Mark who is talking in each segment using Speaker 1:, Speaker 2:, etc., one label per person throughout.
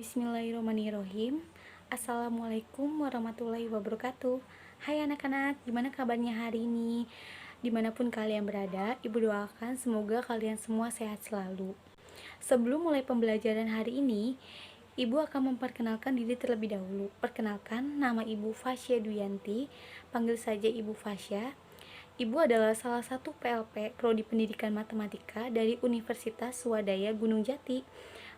Speaker 1: Bismillahirrahmanirrahim. Assalamualaikum warahmatullahi wabarakatuh. Hai anak-anak, gimana kabarnya hari ini? Dimanapun kalian berada, ibu doakan semoga kalian semua sehat selalu. Sebelum mulai pembelajaran hari ini, ibu akan memperkenalkan diri terlebih dahulu. Perkenalkan, nama ibu Fasya Duyanti, panggil saja ibu Fasya. Ibu adalah salah satu PLP Prodi Pendidikan Matematika dari Universitas Swadaya Gunung Jati.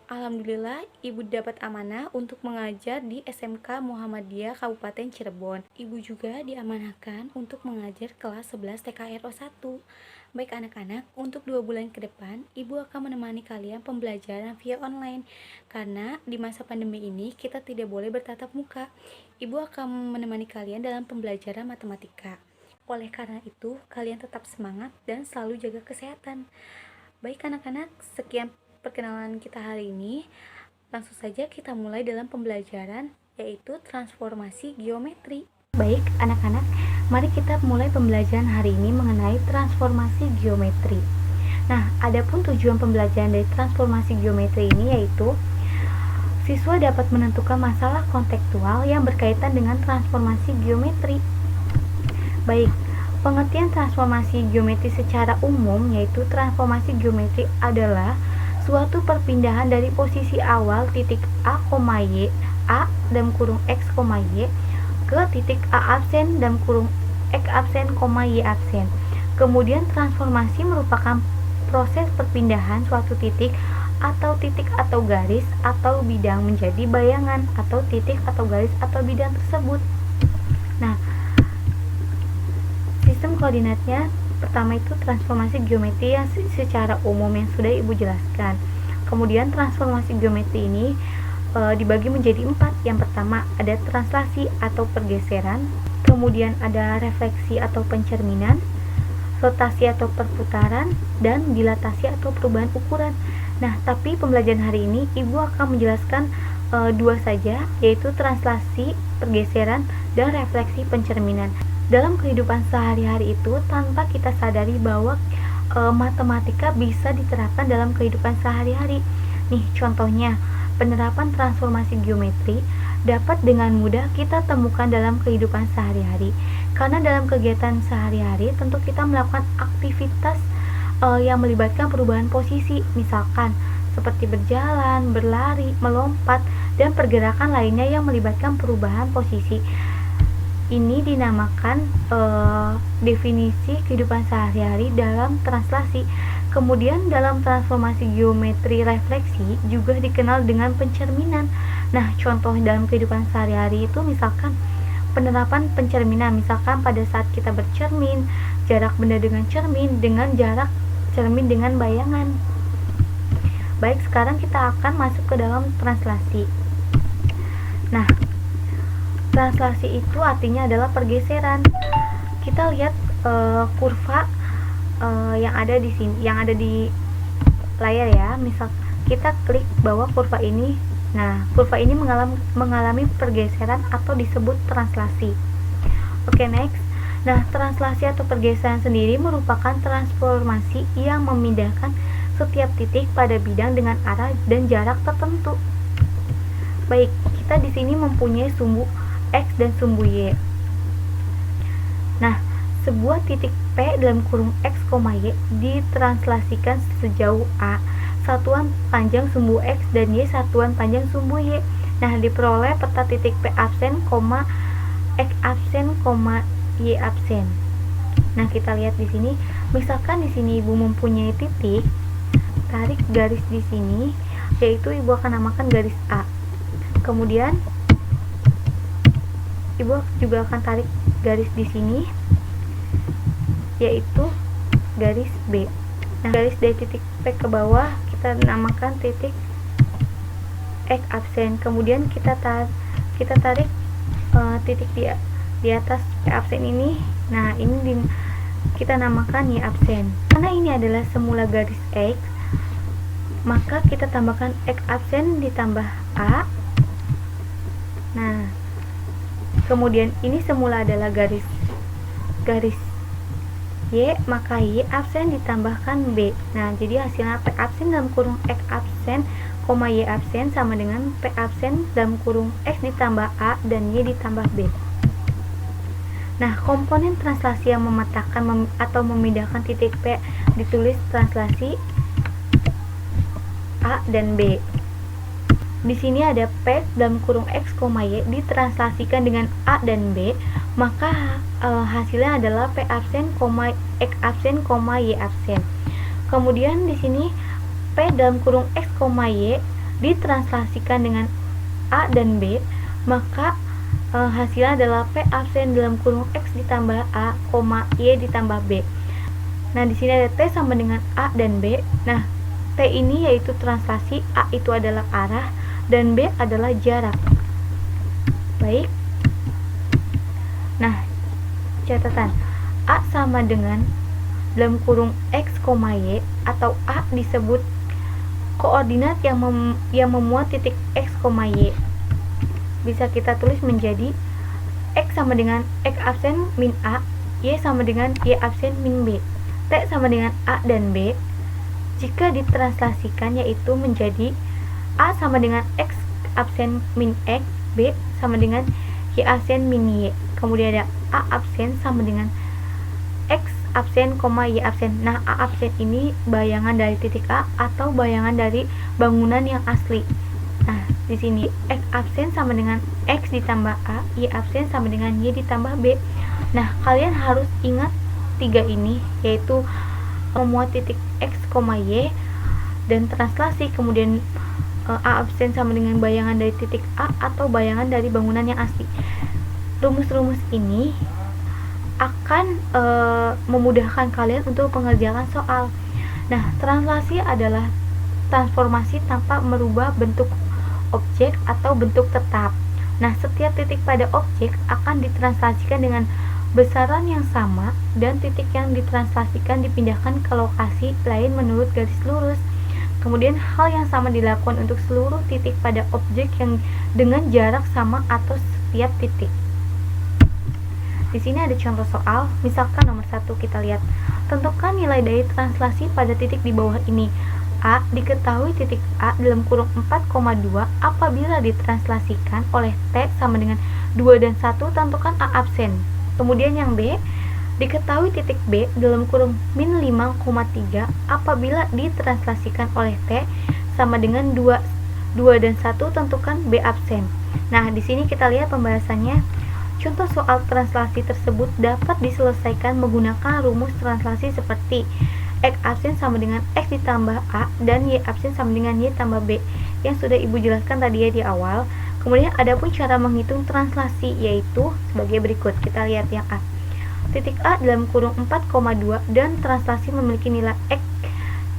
Speaker 1: Alhamdulillah, ibu dapat amanah untuk mengajar di SMK Muhammadiyah Kabupaten Cirebon. Ibu juga diamanahkan untuk mengajar kelas 11 TKRO 1. Baik anak-anak, untuk 2 bulan ke depan, ibu akan menemani kalian pembelajaran via online. Karena di masa pandemi ini, kita tidak boleh bertatap muka. Ibu akan menemani kalian dalam pembelajaran matematika. Oleh karena itu, kalian tetap semangat dan selalu jaga kesehatan. Baik anak-anak, sekian perkenalan kita hari ini. Langsung saja kita mulai dalam pembelajaran, yaitu transformasi geometri. Baik anak-anak, mari kita mulai pembelajaran hari ini mengenai transformasi geometri. Nah, adapun tujuan pembelajaran dari transformasi geometri ini yaitu siswa dapat menentukan masalah kontekstual yang berkaitan dengan transformasi geometri. Baik, pengertian transformasi geometri secara umum yaitu transformasi geometri adalah suatu perpindahan dari posisi awal titik A, Y, A dalam kurung X, Y ke titik A absen dalam kurung X absen, Y absen. Kemudian transformasi merupakan proses perpindahan suatu titik atau garis atau bidang menjadi bayangan atau titik atau garis atau bidang tersebut. Nah, sistem koordinatnya pertama itu transformasi geometri yang secara umum yang sudah ibu jelaskan. Kemudian transformasi geometri ini dibagi menjadi 4. Yang pertama ada translasi atau pergeseran, kemudian ada refleksi atau pencerminan, rotasi atau perputaran, dan dilatasi atau perubahan ukuran. Nah, tapi pembelajaran hari ini ibu akan menjelaskan 2 saja, yaitu translasi, pergeseran, dan refleksi pencerminan. Dalam kehidupan sehari-hari itu, tanpa kita sadari bahwa matematika bisa diterapkan dalam kehidupan sehari-hari. Nih, contohnya, penerapan transformasi geometri dapat dengan mudah kita temukan dalam kehidupan sehari-hari. Karena dalam kegiatan sehari-hari, tentu kita melakukan aktivitas yang melibatkan perubahan posisi, misalkan seperti berjalan, berlari, melompat, dan pergerakan lainnya yang melibatkan perubahan posisi. Ini dinamakan definisi kehidupan sehari-hari dalam translasi. Kemudian dalam transformasi geometri refleksi juga dikenal dengan pencerminan. Nah, contoh dalam kehidupan sehari-hari itu misalkan penerapan pencerminan, misalkan pada saat kita bercermin, jarak benda dengan cermin dengan jarak cermin dengan bayangan. Baik, sekarang kita akan masuk ke dalam translasi. Nah, translasi itu artinya adalah pergeseran. Kita lihat kurva yang ada di sini, yang ada di layar ya. Misal kita klik bawah kurva ini. Nah, kurva ini mengalami pergeseran atau disebut translasi. Oke, next. Nah, translasi atau pergeseran sendiri merupakan transformasi yang memindahkan setiap titik pada bidang dengan arah dan jarak tertentu. Baik, kita di sini mempunyai sumbu X dan sumbu Y. Nah, sebuah titik P dalam kurung X, Y ditranslasikan sejauh A, satuan panjang sumbu X, dan Y satuan panjang sumbu Y. Nah, diperoleh peta titik P absen, X absen, Y absen. Nah, kita lihat di sini. Misalkan di sini ibu mempunyai titik, tarik garis di sini, yaitu ibu akan namakan garis A. Kemudian ibu juga akan tarik garis di sini, yaitu garis B. Nah, garis dari titik P ke bawah kita namakan titik X absen. Kemudian kita tarik titik di atas P absen ini. Nah, ini kita namakan Y absen. Karena ini adalah semula garis X, maka kita tambahkan X absen ditambah A. Nah, kemudian ini semula adalah garis Y, maka Y absen ditambahkan B. Nah, jadi hasilnya P absen dalam kurung X absen, Y absen sama dengan P absen dalam kurung X ditambah A dan Y ditambah B. Nah, komponen translasi yang memetakan atau memindahkan titik P ditulis translasi A dan B. Di sini ada P dalam kurung X, Y ditranslasikan dengan A dan B, maka hasilnya adalah P absen, X absen, Y absen. Kemudian di sini P dalam kurung X, Y ditranslasikan dengan A dan B, maka hasilnya adalah P absen dalam kurung X ditambah A, Y ditambah B. Nah, di sini ada T sama dengan A dan B. Nah, T ini yaitu translasi, A itu adalah arah, dan B adalah jarak. Baik. Nah, catatan A sama dengan dalam kurung X, Y atau A disebut koordinat yang memuat titik X, Y. Bisa kita tulis menjadi X sama dengan X absen min A, Y sama dengan Y absen min B. T sama dengan A dan B jika ditranslasikan yaitu menjadi A sama dengan X absen min X, B sama dengan Y absen min Y. Kemudian ada A absen sama dengan X absen, Y absen. Nah, A absen ini bayangan dari titik A atau bayangan dari bangunan yang asli. Nah, di sini X absen sama dengan X ditambah A, Y absen sama dengan Y ditambah B. Nah, kalian harus ingat tiga ini, yaitu memuat titik X, Y dan translasi, kemudian A absen sama dengan bayangan dari titik A atau bayangan dari bangunan yang asli. Rumus-rumus ini akan memudahkan kalian untuk mengerjakan soal. Nah, translasi adalah transformasi tanpa merubah bentuk objek atau bentuk tetap. Nah, setiap titik pada objek akan ditranslasikan dengan besaran yang sama dan titik yang ditranslasikan dipindahkan ke lokasi lain menurut garis lurus. Kemudian hal yang sama dilakukan untuk seluruh titik pada objek yang dengan jarak sama atau setiap titik. Di sini ada contoh soal, misalkan nomor 1 kita lihat. Tentukan nilai dari translasi pada titik di bawah ini. A diketahui titik A dalam kurung 4,2 apabila ditranslasikan oleh T sama dengan 2 dan 1, tentukan A absen. Kemudian yang B, diketahui titik B dalam kurung min 5,3 apabila ditranslasikan oleh T sama dengan 2 dan 1, tentukan B absen. Nah, di sini kita lihat pembahasannya. Contoh soal translasi tersebut dapat diselesaikan menggunakan rumus translasi seperti X absen sama dengan X ditambah A dan Y absen sama dengan Y tambah B yang sudah Ibu jelaskan tadi ya di awal. Kemudian ada pun cara menghitung translasi, yaitu sebagai berikut. Kita lihat yang A. Titik A dalam kurung 4,2 dan translasi memiliki nilai X.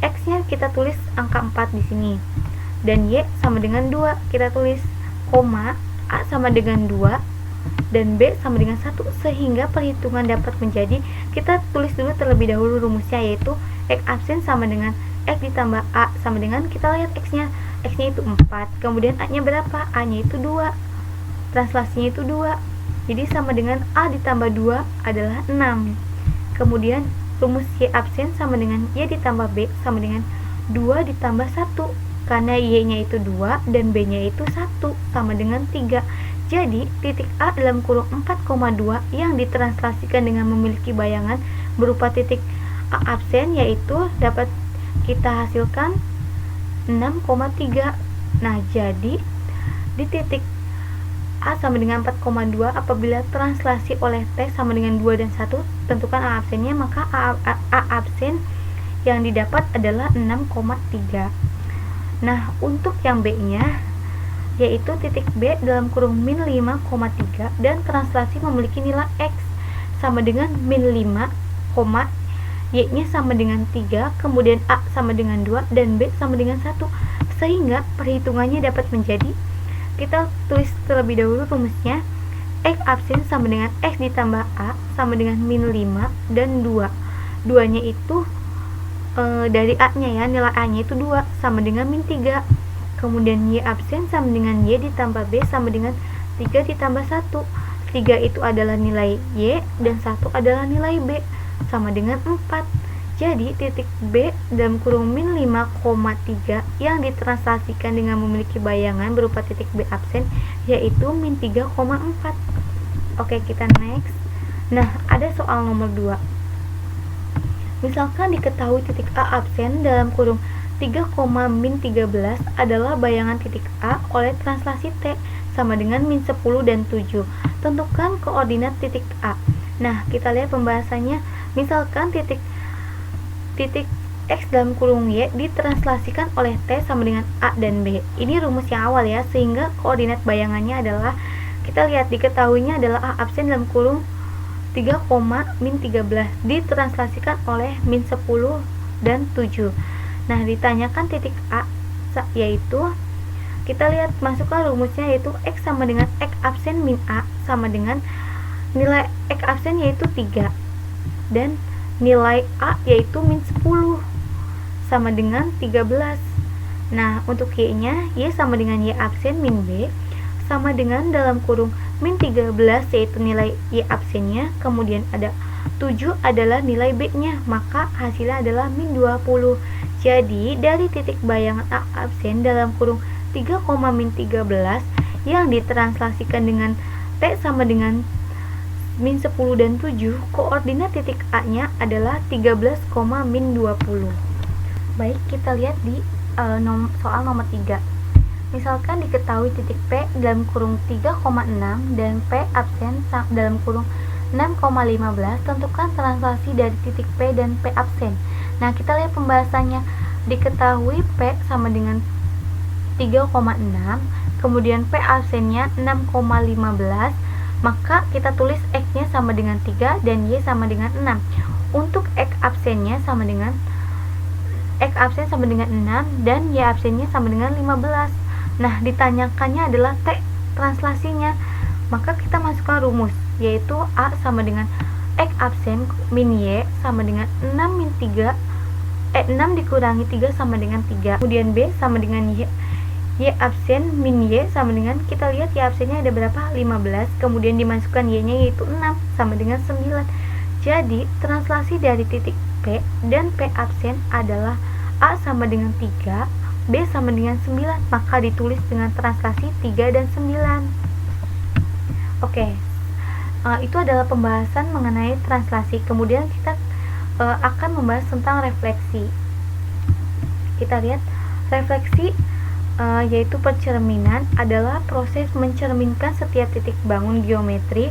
Speaker 1: X-nya kita tulis angka 4 di sini. Dan Y sama dengan 2. Kita tulis koma, A sama dengan 2 dan B sama dengan 1, sehingga perhitungan dapat menjadi, kita tulis dulu terlebih dahulu rumusnya, yaitu X absen sama dengan X ditambah A sama dengan, kita lihat X-nya itu 4, kemudian A-nya berapa? A-nya itu 2, translasinya itu 2, jadi sama dengan A ditambah 2 adalah 6. Kemudian rumus Y absen sama dengan Y ditambah B sama dengan 2 ditambah 1, karena Y-nya itu 2 dan B-nya itu 1 sama dengan 3. Jadi, titik A dalam kurung 4,2 yang ditranslasikan dengan memiliki bayangan berupa titik A absen, yaitu dapat kita hasilkan 6,3. Nah, jadi di titik A sama dengan 4,2 apabila translasi oleh T sama dengan 2 dan 1, tentukan A absennya, maka A absen yang didapat adalah 6,3. Nah, untuk yang B-nya, yaitu titik B dalam kurung min 5,3 dan translasi memiliki nilai X sama dengan min 5, Y-nya sama dengan 3, kemudian A sama dengan 2 dan B sama dengan 1, sehingga perhitungannya dapat menjadi, kita tulis terlebih dahulu rumusnya, X absen sama dengan X ditambah A sama dengan min 5 dan 2 nya itu dari A-nya ya, nilai A-nya itu 2 sama dengan min 3. Kemudian Y absen sama dengan Y ditambah B sama dengan 3 ditambah 1. 3 itu adalah nilai Y dan 1 adalah nilai B. sama dengan 4. Jadi titik B dalam kurung min 5,3 yang ditranslasikan dengan memiliki bayangan berupa titik B absen yaitu min 3,4. Oke, kita next. Nah, ada soal nomor 2. Misalkan diketahui titik A absen dalam kurung 3,-13 adalah bayangan titik A oleh translasi T sama dengan min 10 dan 7. Tentukan koordinat titik A. Nah, kita lihat pembahasannya. Misalkan titik X dalam kurung Y ditranslasikan oleh T sama dengan A dan B. Ini rumus yang awal ya, sehingga koordinat bayangannya adalah, kita lihat diketahuinya adalah A absen dalam kurung 3,-13 ditranslasikan oleh min 10 dan 7. Nah, ditanyakan titik A yaitu, kita lihat masukkan rumusnya yaitu X sama dengan X absen min A sama dengan nilai X absen yaitu 3 dan nilai A yaitu min 10 sama dengan 13. Nah, untuk Y nya Y sama dengan Y absen min B sama dengan dalam kurung min 13 yaitu nilai Y absennya, kemudian ada 7 adalah nilai B nya, maka hasilnya adalah min 20. Jadi dari titik bayangan A absen dalam kurung 3,-13 yang ditranslasikan dengan T sama dengan min 10 dan 7, koordinat titik A nya adalah 13,-20. Baik, kita lihat di soal nomor 3. Misalkan diketahui titik P dalam kurung 3,6 dan P absen dalam kurung 6,15, tentukan translasi dari titik P dan P absen. Nah, kita lihat pembahasannya. Diketahui P sama dengan 3,6, kemudian P absennya 6,15, maka kita tulis X nya sama dengan 3 dan Y sama dengan 6. Untuk X absennya sama dengan X absen sama dengan 6 dan Y absennya sama dengan 15. Nah, ditanyakannya adalah T translasinya, maka kita masukkan rumus yaitu A sama dengan X absen min Y sama dengan 6 dikurangi 3 sama dengan 3. Kemudian B sama dengan Y absen min Y sama dengan, kita lihat Y absennya ada berapa? 15. Kemudian dimasukkan Y nya yaitu 6 sama dengan 9. Jadi translasi dari titik P dan P absen adalah A sama dengan 3, B sama dengan 9, maka ditulis dengan translasi 3 dan 9. Oke, itu adalah pembahasan mengenai translasi. Kemudian kita akan membahas tentang refleksi. Kita lihat refleksi yaitu percerminan adalah proses mencerminkan setiap titik bangun geometri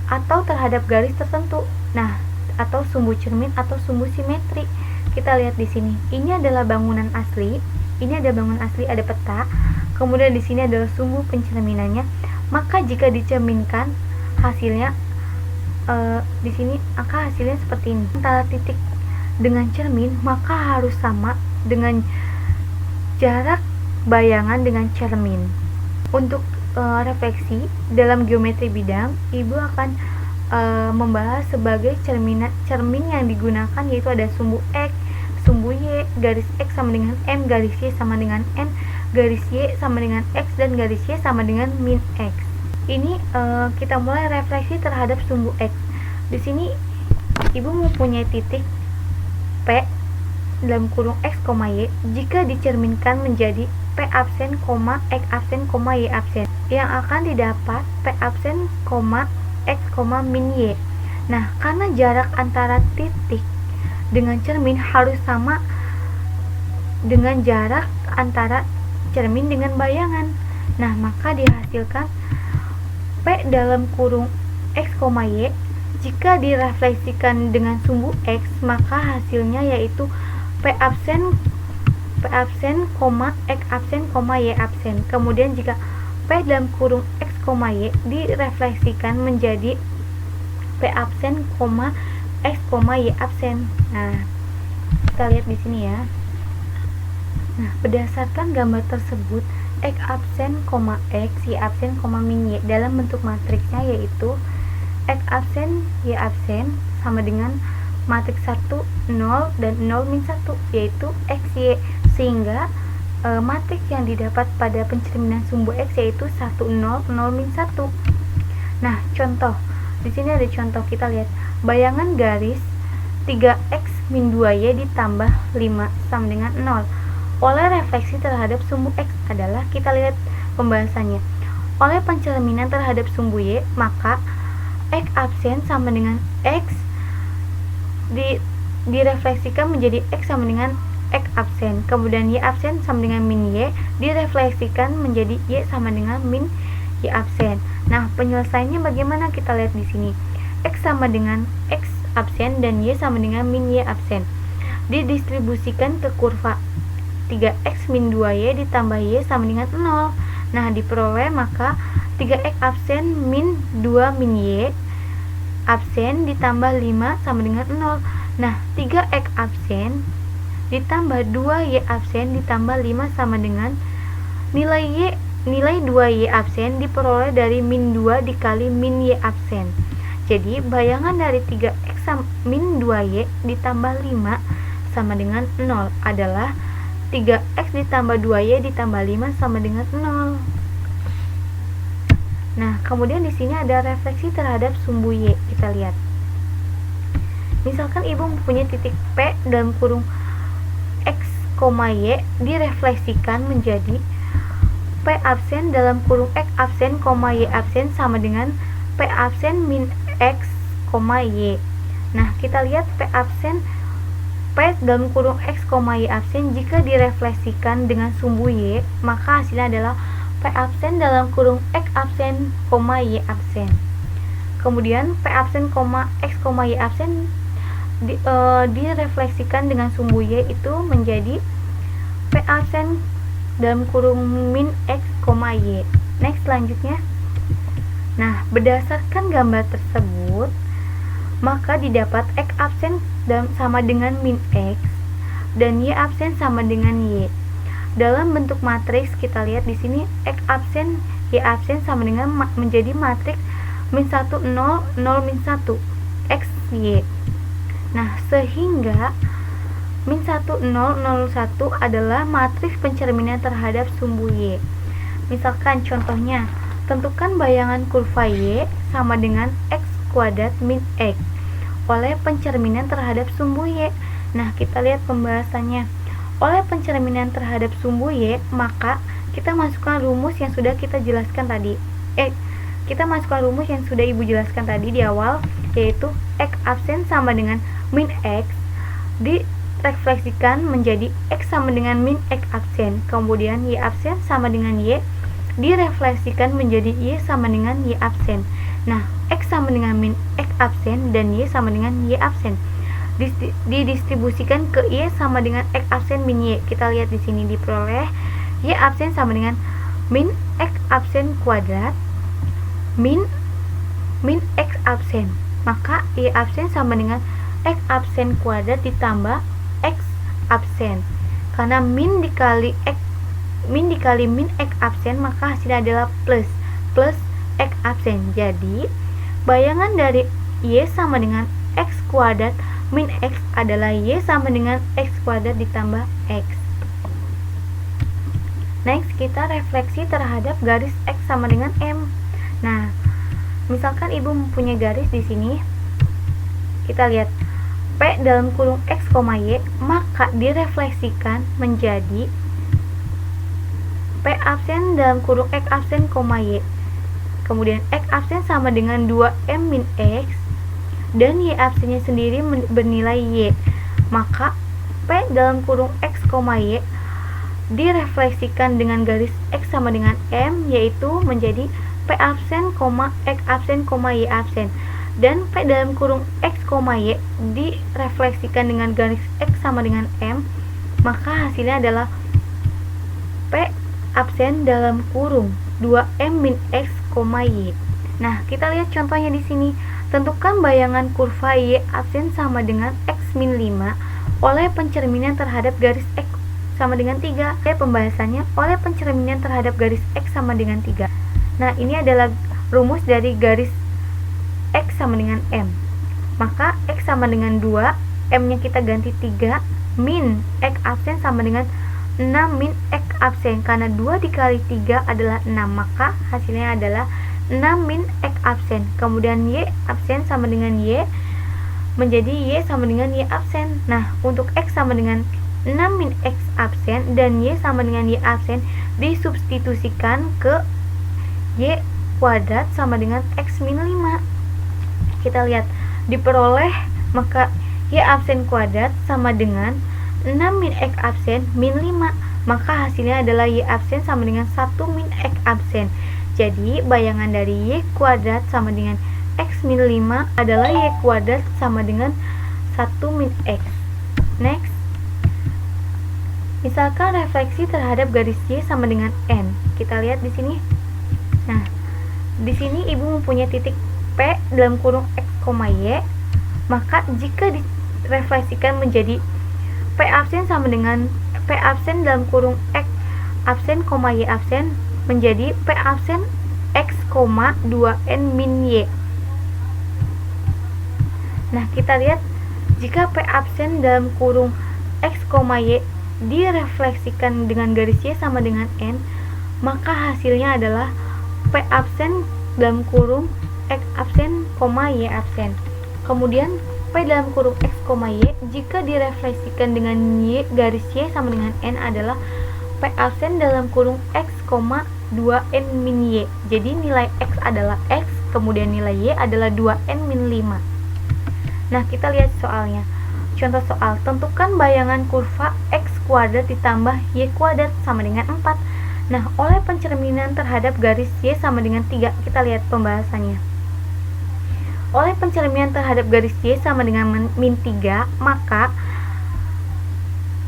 Speaker 1: atau terhadap garis tertentu. Nah, atau sumbu cermin atau sumbu simetri. Kita lihat di sini. Ini adalah bangunan asli. Ini ada bangunan asli, ada peta. Kemudian di sini adalah sumbu pencerminannya. Maka jika dicerminkan hasilnya di sini maka hasilnya seperti ini. Antara titik dengan cermin maka harus sama dengan jarak bayangan dengan cermin. Untuk refleksi dalam geometri bidang, Ibu akan membahas sebagai cermin yang digunakan yaitu ada sumbu X, sumbu Y, garis X sama dengan M, garis Y sama dengan N, garis Y sama dengan X, dan garis Y sama dengan min X. Ini kita mulai refleksi terhadap sumbu X. Di sini Ibu mempunyai titik P dalam kurung X, Y jika dicerminkan menjadi P absen, X absen, Y absen, yang akan didapat P absen, X, min Y. Nah, karena jarak antara titik dengan cermin harus sama dengan jarak antara cermin dengan bayangan. Nah, maka dihasilkan P dalam kurung X, Y jika direfleksikan dengan sumbu X, maka hasilnya yaitu P absen, X absen, Y absen. Kemudian jika P dalam kurung X, Y direfleksikan menjadi P absen, X, Y absen. Nah, kita lihat di sini ya. Nah, berdasarkan gambar tersebut, X absen, X, Y absen, min Y dalam bentuk matriksnya yaitu X absen, Y absen sama dengan matriks 1, 0, dan 0, min 1, yaitu X, Y, sehingga matriks yang didapat pada pencerminan sumbu X yaitu 1, 0, 0, min 1. Nah, contoh. Di sini ada contoh, kita lihat. Bayangan garis 3x min 2y ditambah 5 sama dengan 0. Oleh refleksi terhadap sumbu x adalah, kita lihat pembahasannya. Oleh pencerminan terhadap sumbu y, maka x absen sama dengan x direfleksikan menjadi x sama dengan x absen. Kemudian y absen sama dengan min y direfleksikan menjadi y sama dengan min y absen. Nah, penyelesaiannya bagaimana? Kita lihat di sini. X sama dengan x absen dan y sama dengan min y absen. Didistribusikan ke kurva 3x min 2y ditambah y sama dengan 0. Nah, diperoleh maka 3x absen min 2 min y absen ditambah 5 sama dengan 0. Nah, 3x absen ditambah 2y absen ditambah 5 sama dengan nilai 2y absen diperoleh dari min 2 dikali min y absen. Jadi bayangan dari 3x min 2y ditambah 5 sama dengan 0 adalah 3x ditambah 2y ditambah 5 sama dengan 0. Nah, kemudian di sini ada refleksi terhadap sumbu y. Kita lihat. Misalkan ibu mempunyai titik P dalam kurung x, y direfleksikan menjadi P absen dalam kurung x absen, y absen sama dengan P absen min x, y. Nah, kita lihat P absen P dalam kurung x, y absen jika direfleksikan dengan sumbu y, maka hasilnya adalah P absen dalam kurung x absen, y absen. Kemudian P absen, x, y absen direfleksikan dengan sumbu y itu menjadi P absen dalam kurung min x, y. Next, selanjutnya. Nah, berdasarkan gambar tersebut, maka didapat x absen sama dengan min x dan y absen sama dengan y. Dalam bentuk matriks, kita lihat di sini x absen, y absen sama dengan menjadi matriks min 1 0 0 min 1 x y. Nah, sehingga min 1 0 0 1 adalah matriks pencerminan terhadap sumbu y. Misalkan contohnya, tentukan bayangan kurva y sama dengan x kuadrat min x oleh pencerminan terhadap sumbu y. Nah, kita lihat pembahasannya. Oleh pencerminan terhadap sumbu y, maka kita masukkan rumus yang sudah kita jelaskan tadi. Kita masukkan rumus yang sudah ibu jelaskan tadi di awal, yaitu x absen sama dengan min x direfleksikan menjadi x sama dengan min x absen. Kemudian y absen sama dengan y direfleksikan menjadi y sama dengan y absen. Nah, x sama dengan min x absen dan y sama dengan y absen didistribusikan ke y sama dengan x absen min y. Kita lihat di sini diperoleh y absen sama dengan min x absen kuadrat min x absen. Maka y absen sama dengan x absen kuadrat ditambah x absen. Karena min dikali min x absen, maka hasilnya adalah plus x absen. Jadi bayangan dari y sama dengan x kuadrat min x adalah y sama dengan x kuadrat ditambah x. Next, kita refleksi terhadap garis x sama dengan m. Nah, misalkan ibu mempunyai garis di sini, kita lihat P dalam kurung x, y, maka direfleksikan menjadi P absen dalam kurung x absen, y. Kemudian x absen sama dengan 2m min x dan y absennya sendiri bernilai y. Maka P dalam kurung x, y direfleksikan dengan garis x sama dengan m, yaitu menjadi P absen, x absen, y absen. Dan P dalam kurung x, y direfleksikan dengan garis x sama dengan m, maka hasilnya adalah P absen dalam kurung 2m min x, y. Nah, kita lihat contohnya di sini. Tentukan bayangan kurva y absen sama dengan x min 5 oleh pencerminan terhadap garis x sama dengan 3. Pembahasannya oleh pencerminan terhadap garis x sama dengan 3. Nah, ini adalah rumus dari garis x sama dengan m. Maka x sama dengan 2, m nya kita ganti 3, min x absen sama dengan 6 min x absen. Karena 2 dikali 3 adalah 6, maka hasilnya adalah 6 min x absen. Kemudian y absen sama dengan y menjadi Y sama dengan Y absen. Nah, untuk X sama dengan 6 min X absen dan Y sama dengan Y absen disubstitusikan ke Y kuadrat sama dengan X min 5. Kita lihat, diperoleh maka Y absen kuadrat sama dengan 6 min X absen min 5. Maka hasilnya adalah Y absen sama dengan 1 min X absen. Jadi bayangan dari Y kuadrat sama dengan X min 5 adalah Y kuadrat sama dengan 1 min X. Next, misalkan refleksi terhadap garis Y sama dengan N. Kita lihat di sini. Nah, di sini ibu mempunyai titik P dalam kurung X, Y. Maka jika direfleksikan menjadi P absen sama dengan P absen dalam kurung X absen, Y absen menjadi P absen X, 2N min Y. Nah, kita lihat jika P absen dalam kurung X, Y direfleksikan dengan garis Y sama dengan N, maka hasilnya adalah P absen dalam kurung X absen, Y absen. Kemudian P dalam kurung X, Y jika direfleksikan dengan Y garis Y sama dengan N adalah P absen dalam kurung X, 2N min Y. Jadi nilai X adalah X, kemudian nilai Y adalah 2N min 5. Nah, kita lihat soalnya. Contoh soal, tentukan bayangan kurva X kuadrat ditambah Y kuadrat sama dengan 4. Nah, oleh pencerminan terhadap garis Y sama dengan 3, kita lihat pembahasannya. Oleh pencerminan terhadap garis Y sama dengan min 3, maka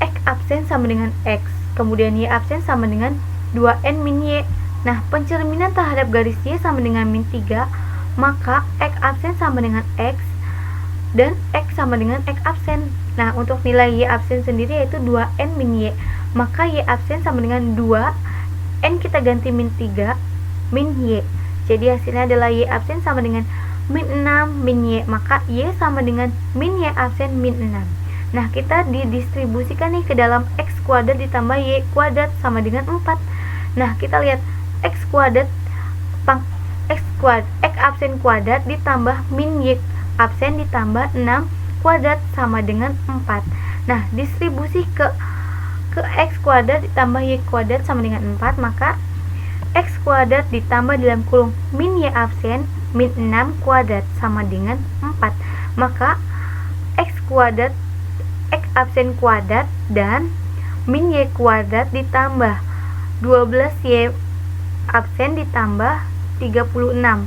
Speaker 1: X absen sama dengan X, kemudian Y absen sama dengan 2N min Y. Nah, pencerminan terhadap garis Y sama dengan min 3, maka X absen sama dengan X dan X sama dengan X absen. Nah, untuk nilai Y absen sendiri yaitu 2N min Y, maka Y absen sama dengan 2, N kita ganti min 3, min Y. Jadi hasilnya adalah Y absen sama dengan min 6 min Y, maka Y sama dengan min Y absen min 6. Nah, kita didistribusikan nih ke dalam X kuadrat ditambah Y kuadrat sama dengan 4. Nah, kita lihat X kuadrat X absen kuadrat ditambah min Y absen ditambah 6 kuadrat sama dengan 4. Nah, distribusi ke X kuadrat ditambah Y kuadrat sama dengan 4, maka X kuadrat ditambah dalam kurung min Y absen min 6 kuadrat sama dengan 4. Maka X kuadrat X absen kuadrat dan min Y kuadrat ditambah 12Y absen ditambah 36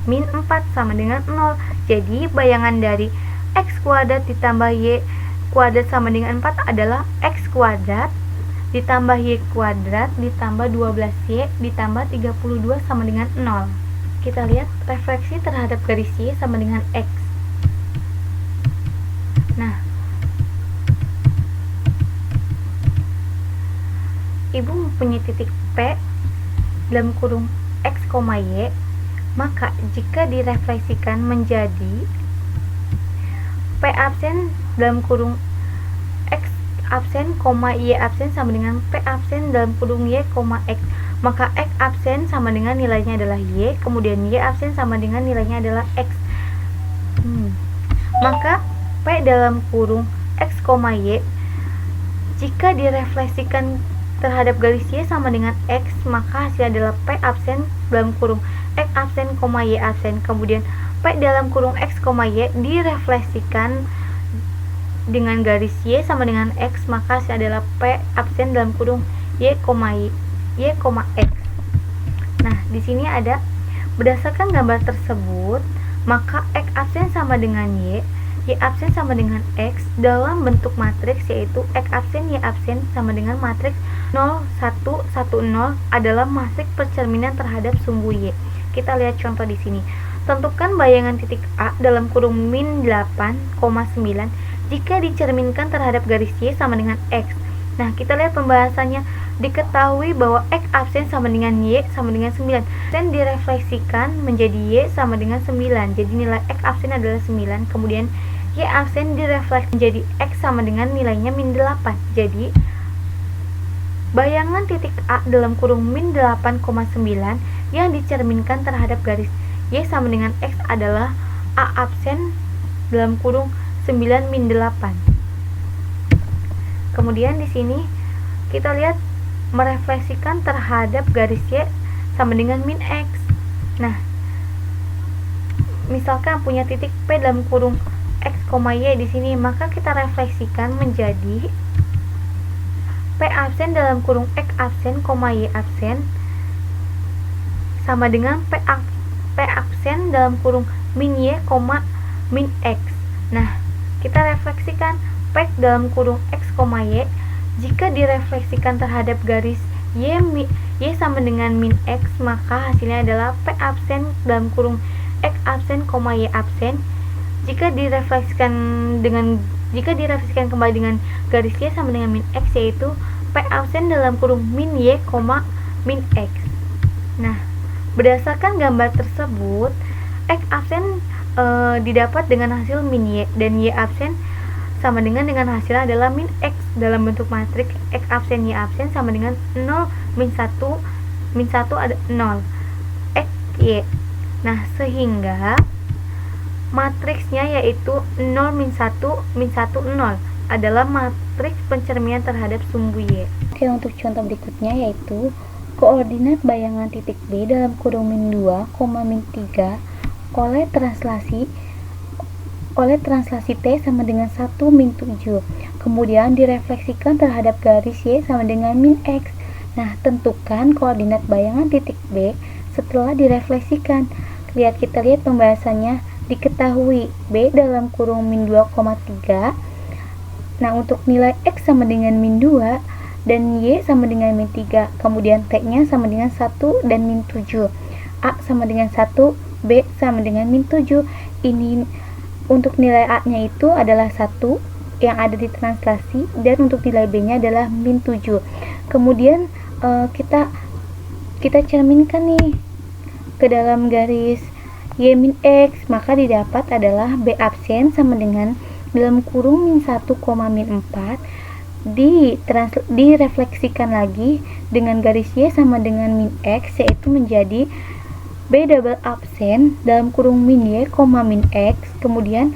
Speaker 1: min 4 sama dengan 0. Jadi bayangan dari X kuadrat ditambah Y kuadrat sama dengan 4 adalah X kuadrat ditambah Y kuadrat ditambah 12Y ditambah 32 sama dengan 0. Kita lihat refleksi terhadap garis Y sama dengan X. Nah, ibu mempunyai titik P dalam kurung X, Y, maka jika direfleksikan menjadi P absen dalam kurung X absen, Y absen sama dengan P absen dalam kurung Y, X, maka X absen sama dengan nilainya adalah Y, kemudian Y absen sama dengan nilainya adalah X. Maka P dalam kurung X, Y jika direfleksikan terhadap garis Y sama dengan X, maka hasil adalah P absen dalam kurung X absen, Y absen. Kemudian P dalam kurung X, Y direfleksikan dengan garis Y sama dengan X, maka hasil adalah P absen dalam kurung Y, X. Nah, di sini ada berdasarkan gambar tersebut, maka X absen sama dengan Y absen sama dengan X dalam bentuk matriks, yaitu X absen Y absen sama dengan matriks 0, 1, 1, 0 adalah matriks percerminan terhadap sumbu Y. Kita lihat contoh di sini. Tentukan bayangan titik A dalam kurung min 8,9 jika dicerminkan terhadap garis Y sama dengan X. Nah, kita lihat pembahasannya. Diketahui bahwa X absen sama dengan Y sama dengan 9. Dan direfleksikan menjadi Y sama dengan 9. Jadi nilai X absen adalah 9. Kemudian Y absen direfleksi menjadi X sama dengan nilainya min 8. Jadi bayangan titik A dalam kurung min 8,9 yang dicerminkan terhadap garis Y sama dengan X adalah A absen dalam kurung 9 min 8. Kemudian di sini kita lihat merefleksikan terhadap garis Y sama dengan min X. Nah, misalkan punya titik P dalam kurung X, Y di sini, maka kita refleksikan menjadi P absen dalam kurung X absen, Y absen sama dengan P absen dalam kurung min Y, min X. Nah, kita refleksikan P dalam kurung X, Y jika direfleksikan terhadap garis Y sama dengan min X, maka hasilnya adalah P absen dalam kurung X absen, Y absen. Jika direfleksikan kembali dengan garis Y sama dengan min X, yaitu P absen dalam kurung min Y, min X. Nah, berdasarkan gambar tersebut, X absen didapat dengan hasil min Y, dan Y absen sama dengan hasilnya adalah min X dalam bentuk matriks X absen Y absen sama dengan 0 min 1 ada 0 X Y. Nah, sehingga matriksnya yaitu 0 min 1 0 adalah matriks pencerminan terhadap sumbu Y. Oke, untuk contoh berikutnya yaitu koordinat bayangan titik B dalam kurung min 2, min 3 oleh translasi T sama dengan 1 min 7. Kemudian direfleksikan terhadap garis Y sama dengan min X. Nah, tentukan koordinat bayangan titik B setelah direfleksikan. Kita lihat pembahasannya. Diketahui B dalam kurung min 2,3. Nah, untuk nilai X sama dengan min 2 dan Y sama dengan min 3. Kemudian T-nya sama dengan 1 dan min 7. A sama dengan 1, B sama dengan min 7. Ini untuk nilai A-nya itu adalah 1 yang ada di translasi, dan untuk nilai B-nya adalah min 7. Kemudian kita cerminkan nih ke dalam garis Y min X, maka didapat adalah B absen sama dengan dalam kurung min 1, min 4 direfleksikan lagi dengan garis Y sama dengan min X, yaitu menjadi B double absen dalam kurung min Y, min X. Kemudian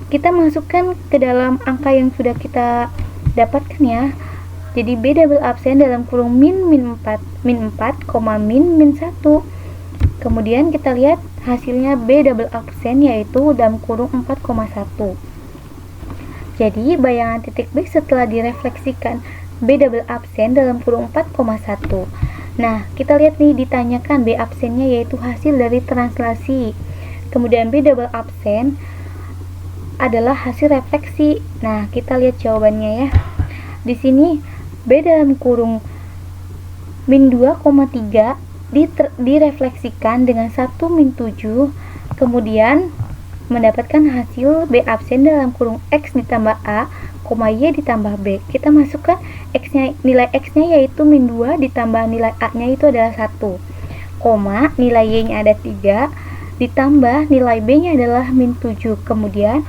Speaker 1: kita masukkan ke dalam angka yang sudah kita dapatkan ya. Jadi B double absen dalam kurung min 4, min 1. Kemudian kita lihat hasilnya B double absen yaitu dalam kurung 4,1. Jadi bayangan titik B setelah direfleksikan B double absen dalam kurung 4,1. Nah, kita lihat nih ditanyakan B absennya yaitu hasil dari translasi. Kemudian B double absen adalah hasil refleksi. Nah, kita lihat jawabannya ya. Di sini B dalam kurung min 2,3 direfleksikan dengan 1 min 7, kemudian mendapatkan hasil B absen dalam kurung X ditambah A, Y ditambah B. Kita masukkan nilai X-nya yaitu min 2 ditambah nilai A-nya itu adalah 1, nilai Y-nya ada 3, ditambah nilai B-nya adalah min 7. Kemudian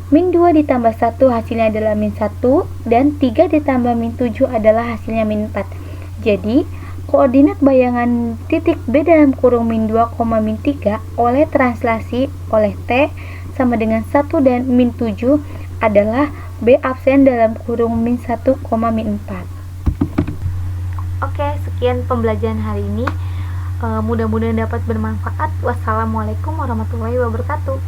Speaker 1: min 2 ditambah 1 hasilnya adalah min 1, dan 3 ditambah min 7 adalah hasilnya min 4. Jadi koordinat bayangan titik B dalam kurung min 2, min 3 oleh translasi oleh T sama dengan 1 dan min 7 adalah B absen dalam kurung min 1, min 4. Oke, sekian pembelajaran hari ini. Mudah-mudahan dapat bermanfaat. Wassalamualaikum warahmatullahi wabarakatuh.